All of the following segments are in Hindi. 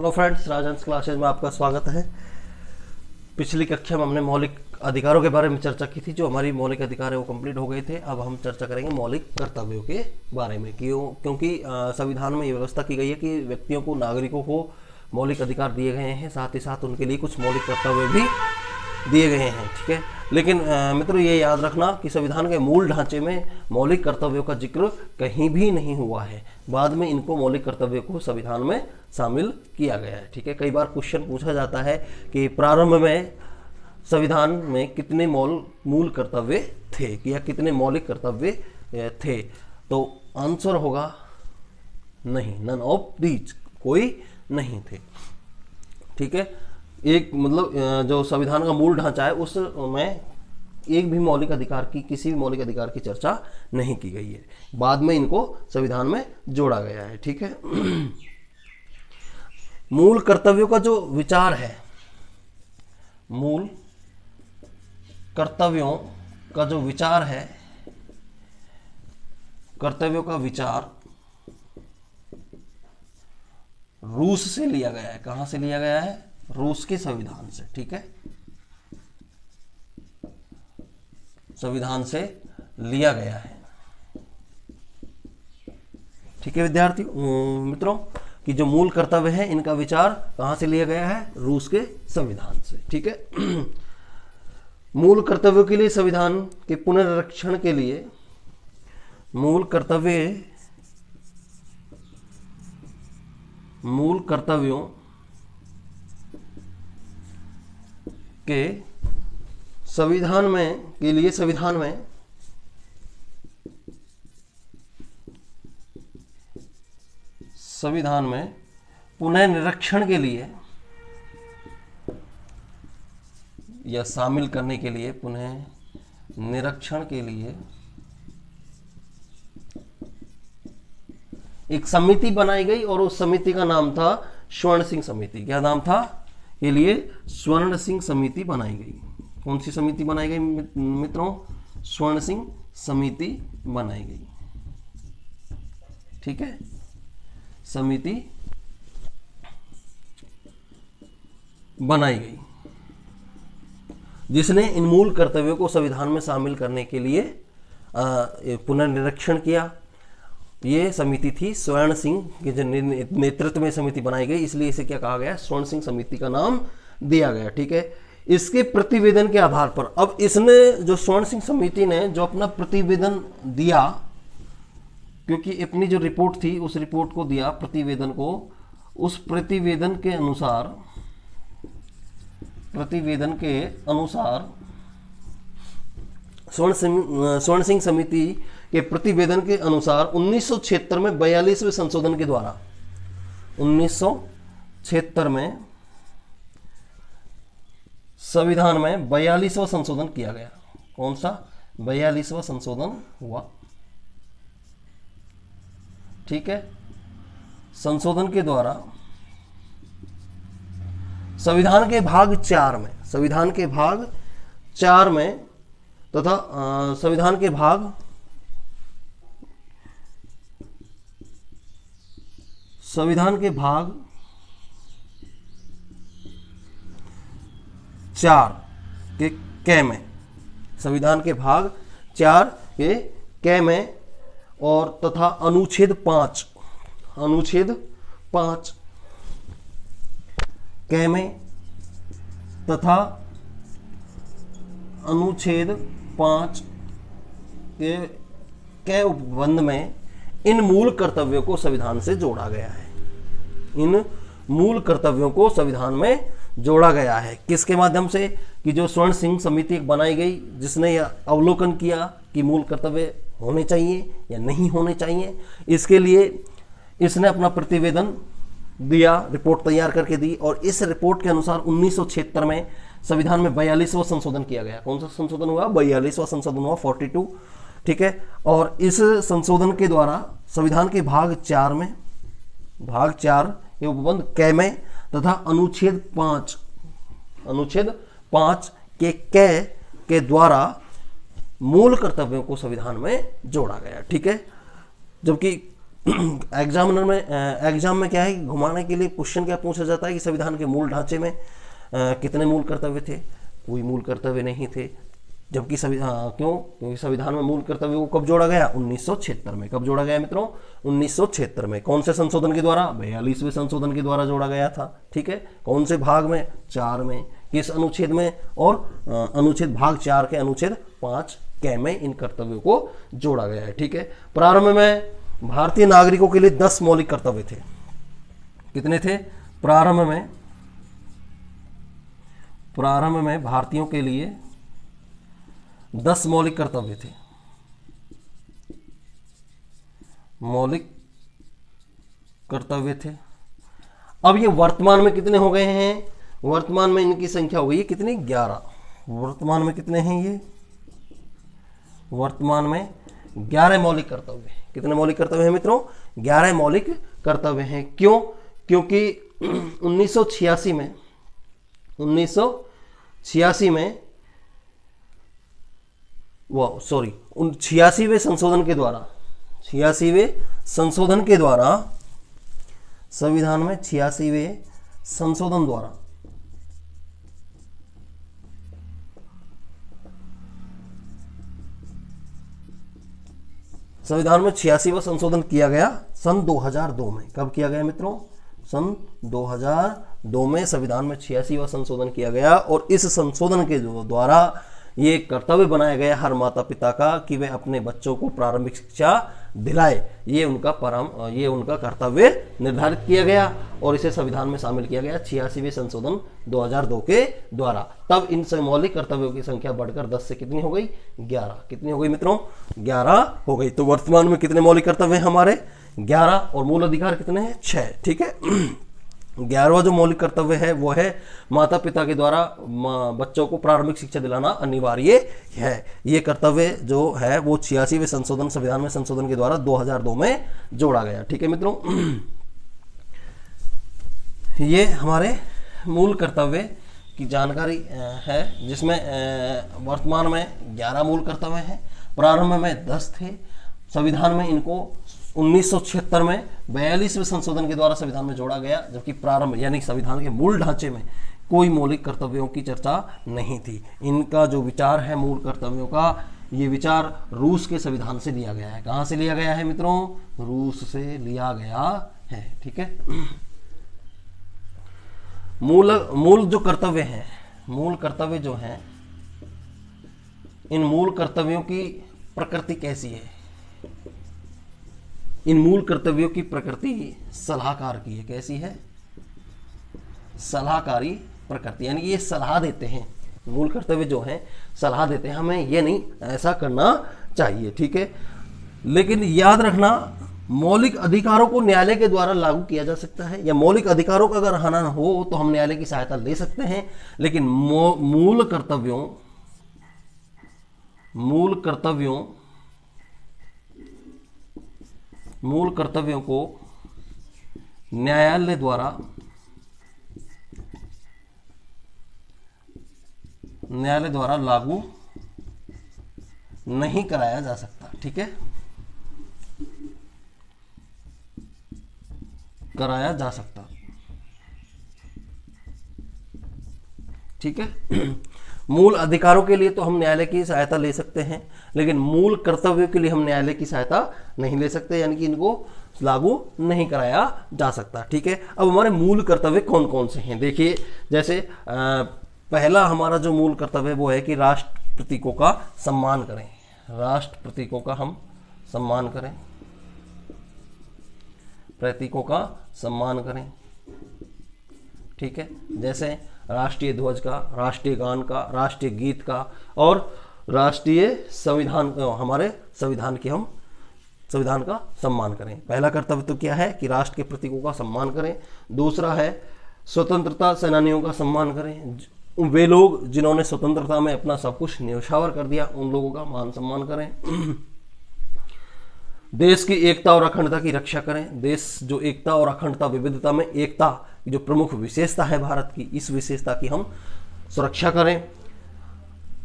हेलो फ्रेंड्स, राजहंस क्लासेज में आपका स्वागत है। पिछली कक्षा में हमने मौलिक अधिकारों के बारे में चर्चा की थी। जो हमारी मौलिक अधिकार है वो कंप्लीट हो गए थे। अब हम चर्चा करेंगे मौलिक कर्तव्यों के बारे में। क्योंकि संविधान में ये व्यवस्था की गई है कि व्यक्तियों को, नागरिकों को मौलिक अधिकार दिए गए हैं, साथ ही साथ उनके लिए कुछ मौलिक कर्तव्य भी दिए गए हैं। ठीक है, लेकिन मित्रों ये याद रखना कि संविधान के मूल ढांचे में मौलिक कर्तव्यों का जिक्र कहीं भी नहीं हुआ है। बाद में इनको मौलिक कर्तव्यों को संविधान में शामिल किया गया है। ठीक है, कई बार क्वेश्चन पूछा जाता है कि प्रारंभ में संविधान में कितने मूल कर्तव्य थे या कितने मौलिक कर्तव्य थे, तो आंसर होगा नहीं, नन ऑफ दीज, कोई नहीं थे। ठीक है, एक मतलब जो संविधान का मूल ढांचा है उसमें एक भी मौलिक अधिकार की, किसी भी मौलिक अधिकार की चर्चा नहीं की गई है। बाद में इनको संविधान में जोड़ा गया है। ठीक है, मूल कर्तव्यों का जो विचार है, मूल कर्तव्यों का जो विचार है, कर्तव्यों का विचार रूस से लिया गया है। कहां से लिया गया है? रूस के संविधान से। ठीक है, संविधान से लिया गया है। ठीक है विद्यार्थी मित्रों, कि जो मूल कर्तव्य है इनका विचार कहां से लिया गया है? रूस के संविधान से। ठीक है, मूल कर्तव्यों के लिए संविधान के पुनर्निरीक्षण के लिए मूल कर्तव्यों के संविधान में पुनर्निरीक्षण के लिए या शामिल करने के लिए, पुनर्निरीक्षण के लिए एक समिति बनाई गई और उस समिति का नाम था स्वर्ण सिंह समिति। क्या नाम था? के लिए स्वर्ण सिंह समिति बनाई गई। कौन सी समिति बनाई गई मित्रों? स्वर्ण सिंह समिति बनाई गई। ठीक है, समिति बनाई गई जिसने इन मूल कर्तव्यों को संविधान में शामिल करने के लिए पुनर्निरीक्षण किया। ये समिति थी स्वर्ण सिंह के जो नेतृत्व में समिति बनाई गई, इसलिए इसे क्या कहा गया? स्वर्ण सिंह समिति का नाम दिया गया। ठीक है, इसके प्रतिवेदन के आधार पर अब इसने, जो स्वर्ण सिंह समिति ने जो अपना प्रतिवेदन दिया, क्योंकि अपनी जो रिपोर्ट थी उस रिपोर्ट को दिया, प्रतिवेदन को, उस प्रतिवेदन के अनुसार स्वर्ण सिंह समिति के प्रतिवेदन के अनुसार 1976 में 42वें संशोधन के द्वारा 1976 में संविधान में 42वां संशोधन किया गया। कौन सा? 42वां संशोधन हुआ। ठीक है, संशोधन के द्वारा संविधान के भाग 4 में, संविधान के भाग 4 में तथा संविधान के भाग 4 के कै में, संविधान के भाग 4 के कै में और तथा अनुच्छेद 5 कै में तथा अनुच्छेद 5 के कै उपबंध में इन मूल कर्तव्यों को संविधान से जोड़ा गया है। इन मूल कर्तव्यों को संविधान में जोड़ा गया है। किसके माध्यम से? कि जो स्वर्ण सिंह समिति बनाई गई, जिसने यह अवलोकन किया कि मूल कर्तव्य होने चाहिए या नहीं होने चाहिए। इसके लिए इसने अपना प्रतिवेदन दिया, रिपोर्ट तैयार करके दी, और इस रिपोर्ट के अनुसार 1976 में संविधान में 42वां संशोधन किया गया। कौन सा संशोधन हुआ? 42वां संशोधन हुआ, 42। ठीक है, और इस संशोधन के द्वारा संविधान के भाग 4 में, भाग 4 के उपबंध कै में तथा अनुच्छेद 5 के कै के द्वारा मूल कर्तव्यों को संविधान में जोड़ा गया। ठीक है, जबकि एग्जाम में क्या है कि घुमाने के लिए क्वेश्चन क्या पूछा जाता है कि संविधान के मूल ढांचे में कितने मूल कर्तव्य थे? कोई मूल कर्तव्य नहीं थे। जबकि क्यों? क्योंकि संविधान में मूल कर्तव्य को कब जोड़ा गया? 1976 में। कब जोड़ा गया मित्रों? 1976 में। कौन से संशोधन के द्वारा? 42वें संशोधन के द्वारा जोड़ा गया था। ठीक है, कौन से भाग में? 4 में। किस अनुच्छेद में? और अनुच्छेद भाग 4 के अनुच्छेद 5 क में इन कर्तव्यों को जोड़ा गया है। ठीक है, प्रारंभ में भारतीय नागरिकों के लिए 10 मौलिक कर्तव्य थे। कितने थे? प्रारंभ में भारतीयों के लिए 10 मौलिक कर्तव्य थे। मौलिक कर्तव्य थे। अब ये वर्तमान में कितने हो गए हैं? वर्तमान में इनकी संख्या हो गई है कितनी? 11। वर्तमान में कितने हैं ये? वर्तमान में 11 मौलिक कर्तव्य। कितने मौलिक कर्तव्य हैं मित्रों? 11 मौलिक कर्तव्य हैं। क्यों? क्योंकि 1986 में 86वें संशोधन के द्वारा 86वें संशोधन के द्वारा संविधान में 86वें संशोधन द्वारा संविधान में 86वां संशोधन किया गया सन 2002 में। कब किया गया मित्रों? सन 2002 में संविधान में 86वां संशोधन किया गया और इस संशोधन के द्वारा ये कर्तव्य बनाया गया हर माता पिता का कि वे अपने बच्चों को प्रारंभिक शिक्षा दिलाए। ये उनका कर्तव्य निर्धारित किया गया और इसे संविधान में शामिल किया गया 86वें संशोधन 2002 के द्वारा। तब इन मौलिक कर्तव्यों की संख्या बढ़कर 10 से कितनी हो गई? 11। कितनी हो गई मित्रों? 11 हो गई। तो वर्तमान में कितने मौलिक कर्तव्य हैं हमारे? 11। और मूल अधिकार कितने हैं? 6। ठीक है, 11वां जो मौलिक कर्तव्य है वो है माता पिता के द्वारा बच्चों को प्रारंभिक शिक्षा दिलाना अनिवार्य है। ये कर्तव्य जो है वो 86वें संशोधन संविधान में संशोधन के द्वारा 2002 में जोड़ा गया। ठीक है मित्रों, ये हमारे मूल कर्तव्य की जानकारी है जिसमें वर्तमान में 11 मूल कर्तव्य हैं। प्रारंभ में 10 थे। संविधान में इनको 1976 में 42वें संशोधन के द्वारा संविधान में जोड़ा गया। जबकि प्रारंभ यानी संविधान के मूल ढांचे में कोई मौलिक कर्तव्यों की चर्चा नहीं थी। इनका जो विचार है मूल कर्तव्यों का, ये विचार रूस के संविधान से लिया गया है। कहाँ से लिया गया है मित्रों? रूस से लिया गया है। ठीक है, मूल जो कर्तव्य हैं, मूल कर्तव्य जो हैं, इन मूल कर्तव्यों की प्रकृति कैसी है? इन मूल कर्तव्यों की प्रकृति सलाहकार की है। कैसी है? सलाहकारी प्रकृति, यानी ये सलाह देते हैं। मूल कर्तव्य जो है सलाह देते हैं, हमें ये नहीं ऐसा करना चाहिए। ठीक है, लेकिन याद रखना मौलिक अधिकारों को न्यायालय के द्वारा लागू किया जा सकता है, या मौलिक अधिकारों का अगर हनन हो तो हम न्यायालय की सहायता ले सकते हैं। लेकिन मूल कर्तव्यों को न्यायालय द्वारा लागू नहीं कराया जा सकता। ठीक है, कराया जा सकता। ठीक है, मूल अधिकारों के लिए तो हम न्यायालय की सहायता ले सकते हैं, लेकिन मूल कर्तव्यों के लिए हम न्यायालय की सहायता नहीं ले सकते, यानी कि इनको लागू नहीं कराया जा सकता। ठीक है, अब हमारे मूल कर्तव्य कौन कौन से हैं? देखिए, जैसे पहला हमारा जो मूल कर्तव्य है वो है कि राष्ट्र प्रतीकों का सम्मान करें। राष्ट्र प्रतीकों का हम सम्मान करें, प्रतीकों का सम्मान करें। ठीक है, जैसे राष्ट्रीय ध्वज का, राष्ट्रीय गान का, राष्ट्रीय गीत का और राष्ट्रीय संविधान, हमारे संविधान का सम्मान करें। पहला कर्तव्य तो क्या है कि राष्ट्र के प्रतीकों का सम्मान करें। दूसरा है स्वतंत्रता सेनानियों का सम्मान करें। वे लोग जिन्होंने स्वतंत्रता में अपना सब कुछ न्यौछावर कर दिया, उन लोगों का मान सम्मान करें। देश की एकता और अखंडता की रक्षा करें। देश जो एकता और अखंडता, विविधता में एकता की जो प्रमुख विशेषता है भारत की, इस विशेषता की हम सुरक्षा करें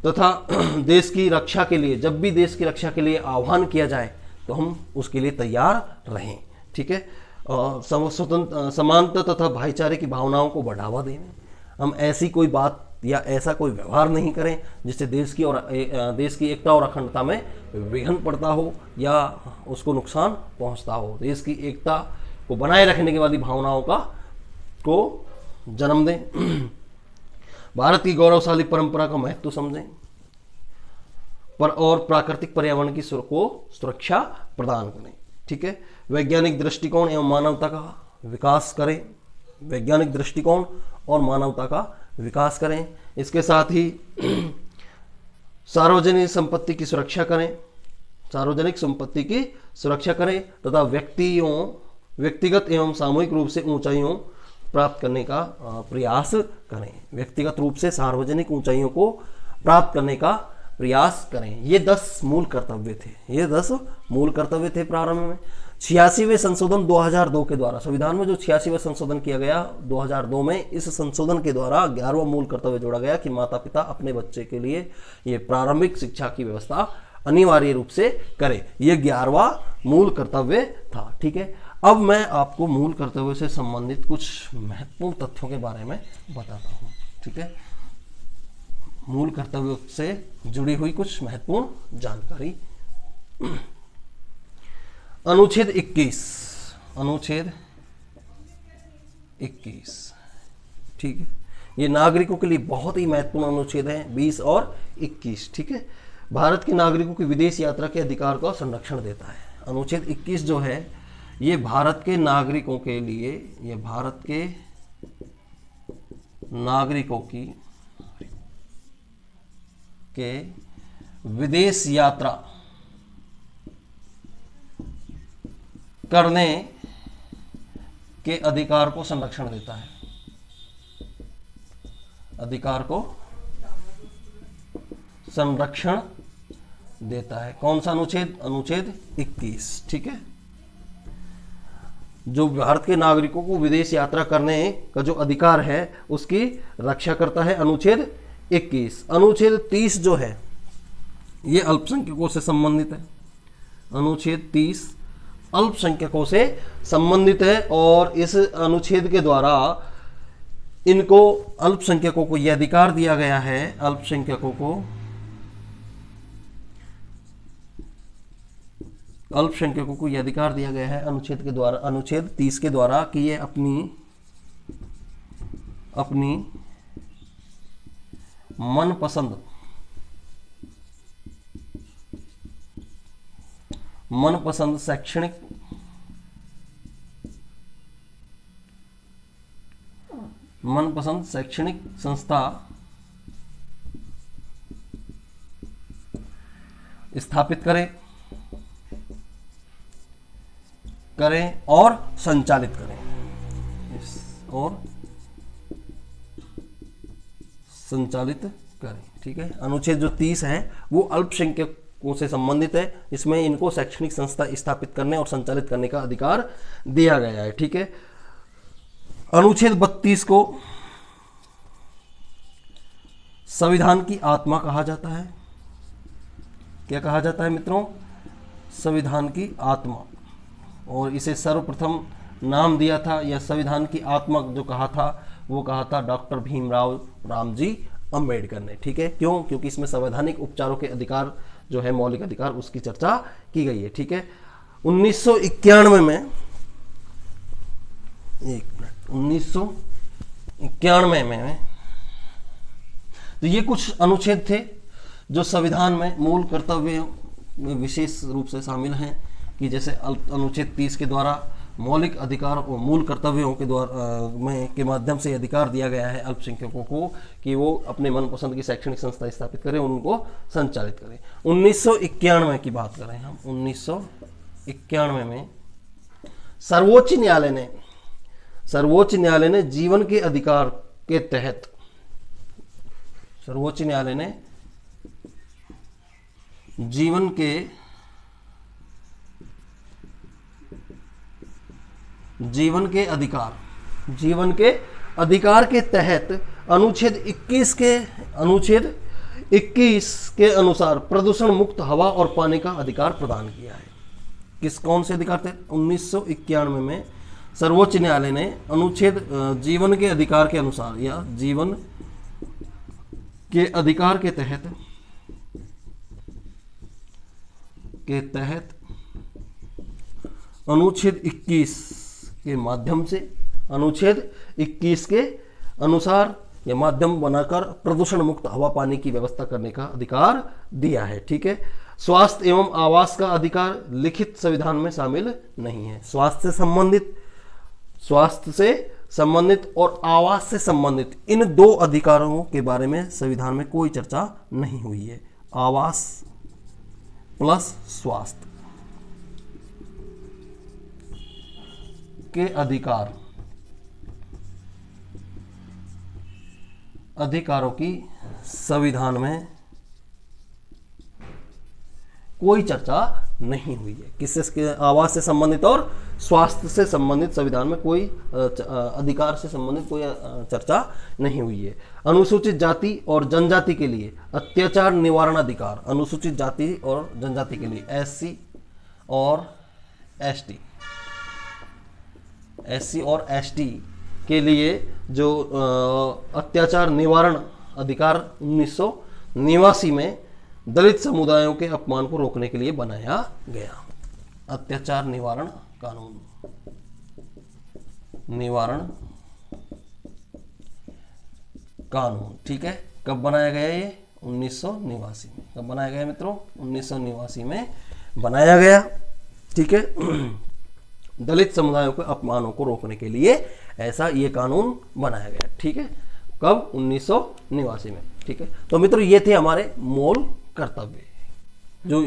तथा देश की रक्षा के लिए, जब भी देश की रक्षा के लिए आह्वान किया जाए तो हम उसके लिए तैयार रहें। ठीक है। स्वतंत्र, समानता तथा भाईचारे की भावनाओं को बढ़ावा देने, हम ऐसी कोई बात या ऐसा कोई व्यवहार नहीं करें जिससे देश की एकता और अखंडता में विघ्न पड़ता हो या उसको नुकसान पहुंचता हो। देश की एकता को बनाए रखने की वाली भावनाओं को जन्म दें। भारत की गौरवशाली परंपरा का महत्व समझें और प्राकृतिक पर्यावरण की सुरक्षा प्रदान करें। ठीक है। वैज्ञानिक दृष्टिकोण एवं मानवता का विकास करें। वैज्ञानिक दृष्टिकोण और मानवता का विकास करें। इसके साथ ही सार्वजनिक संपत्ति की सुरक्षा करें। सार्वजनिक संपत्ति की सुरक्षा करें तथा व्यक्तिगत एवं सामूहिक रूप से ऊंचाइयों प्राप्त करने का प्रयास करें। व्यक्तिगत रूप से सार्वजनिक ऊंचाइयों को प्राप्त करने का प्रयास करें। ये 10 मूल कर्तव्य थे। ये 10 मूल कर्तव्य थे प्रारंभ में। 86वें संशोधन 2002 के द्वारा, संविधान में जो 86वां संशोधन किया गया 2002 में, इस संशोधन के द्वारा 11वां मूल कर्तव्य जोड़ा गया कि माता पिता अपने बच्चे के लिए ये प्रारंभिक शिक्षा की व्यवस्था अनिवार्य रूप से करें। ये 11वां मूल कर्तव्य था। ठीक है। अब मैं आपको मूल कर्तव्य से संबंधित कुछ महत्वपूर्ण तथ्यों के बारे में बताता हूँ। ठीक है। मूल कर्तव्यों से जुड़ी हुई कुछ महत्वपूर्ण जानकारी। अनुच्छेद 21, अनुच्छेद 21, ठीक है। ये नागरिकों के लिए बहुत ही महत्वपूर्ण अनुच्छेद है, 20 और 21। ठीक है। भारत के नागरिकों की विदेश यात्रा के अधिकार का संरक्षण देता है। अनुच्छेद 21 जो है ये भारत के नागरिकों के लिए, ये भारत के नागरिकों के विदेश यात्रा करने के अधिकार को संरक्षण देता है। अधिकार को संरक्षण देता है। कौन सा अनुच्छेद? अनुच्छेद 21। ठीक है। जो भारत के नागरिकों को विदेश यात्रा करने का जो अधिकार है उसकी रक्षा करता है अनुच्छेद 21। अनुच्छेद 30 जो है ये अल्पसंख्यकों से संबंधित है। अनुच्छेद 30 अल्पसंख्यकों से संबंधित है और इस अनुच्छेद के द्वारा इनको, अल्पसंख्यकों को यह अधिकार दिया गया है, अल्पसंख्यकों को यह अधिकार दिया गया है अनुच्छेद के द्वारा, अनुच्छेद 30 के द्वारा कि ये अपनी मनपसंद शैक्षणिक संस्था स्थापित करें और संचालित करें। ठीक है। अनुच्छेद जो 30 है वो अल्पसंख्यकों से संबंधित है। इसमें इनको शैक्षणिक संस्था स्थापित करने और संचालित करने का अधिकार दिया गया है। ठीक है। अनुच्छेद 32 को संविधान की आत्मा कहा जाता है। क्या कहा जाता है मित्रों? संविधान की आत्मा। और इसे सर्वप्रथम नाम दिया था, या संविधान की आत्मा जो कहा था वो कहा था डॉक्टर भीमराव रामजी अंबेडकर ने। ठीक है। क्यों? क्योंकि इसमें संवैधानिक उपचारों के अधिकार जो है, मौलिक अधिकार, उसकी चर्चा की गई है। ठीक है। 1991 में, 1991 में तो ये कुछ अनुच्छेद थे जो संविधान में मूल कर्तव्य में विशेष रूप से शामिल हैं, कि जैसे अनुच्छेद 30 के द्वारा मौलिक अधिकार और मूल कर्तव्यों के द्वारा के माध्यम से अधिकार दिया गया है अल्पसंख्यकों को कि वो अपने मनपसंद की शैक्षणिक संस्था स्थापित करें, उनको संचालित करें। 1991 की बात करें हम, 1991 में सर्वोच्च न्यायालय ने जीवन के अधिकार के तहत, सर्वोच्च न्यायालय ने जीवन के अधिकार के तहत अनुच्छेद 21 के अनुसार प्रदूषण मुक्त हवा और पानी का अधिकार प्रदान किया है। कौन से अधिकार थे? 1991 में सर्वोच्च न्यायालय ने अनुच्छेद जीवन के अधिकार के अनुसार या जीवन के अधिकार के तहत अनुच्छेद 21 के माध्यम से, अनुच्छेद 21 के अनुसार यह माध्यम बनाकर प्रदूषण मुक्त हवा पानी की व्यवस्था करने का अधिकार दिया है। ठीक है। स्वास्थ्य एवं आवास का अधिकार लिखित संविधान में शामिल नहीं है। स्वास्थ्य से संबंधित और आवास से संबंधित इन दो अधिकारों के बारे में संविधान में कोई चर्चा नहीं हुई है। आवास प्लस स्वास्थ्य के अधिकारों की संविधान में कोई चर्चा नहीं हुई है। किससे? आवास से संबंधित और स्वास्थ्य से संबंधित संविधान में कोई अधिकार से संबंधित कोई चर्चा नहीं हुई है। अनुसूचित जाति और जनजाति के लिए अत्याचार निवारण अधिकार, अनुसूचित जाति और जनजाति के लिए SC और ST के लिए जो अत्याचार निवारण अधिकार 1989 में दलित समुदायों के अपमान को रोकने के लिए बनाया गया। अत्याचार निवारण कानून। ठीक है। कब बनाया गया ये? 1989 में। कब बनाया गया मित्रों? 1989 में बनाया गया। ठीक है। दलित समुदायों के अपमानों को रोकने के लिए ऐसा ये कानून बनाया गया। ठीक है। कब? 1989 में। ठीक है। तो मित्रों ये थे हमारे मूल कर्तव्य,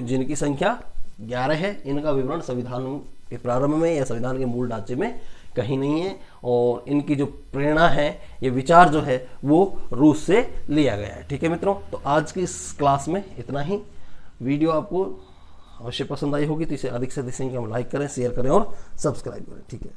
जिनकी संख्या 11 है। इनका विवरण संविधान के प्रारंभ में या संविधान के मूल ढांचे में कहीं नहीं है, और इनकी जो प्रेरणा है, ये विचार जो है वो रूस से लिया गया है। ठीक है मित्रों। तो आज की इस क्लास में इतना ही। वीडियो आपको अवश्य पसंद आई होगी तो इसे अधिक से अधिक संख्या में लाइक करें, शेयर करें और सब्सक्राइब करें। ठीक है।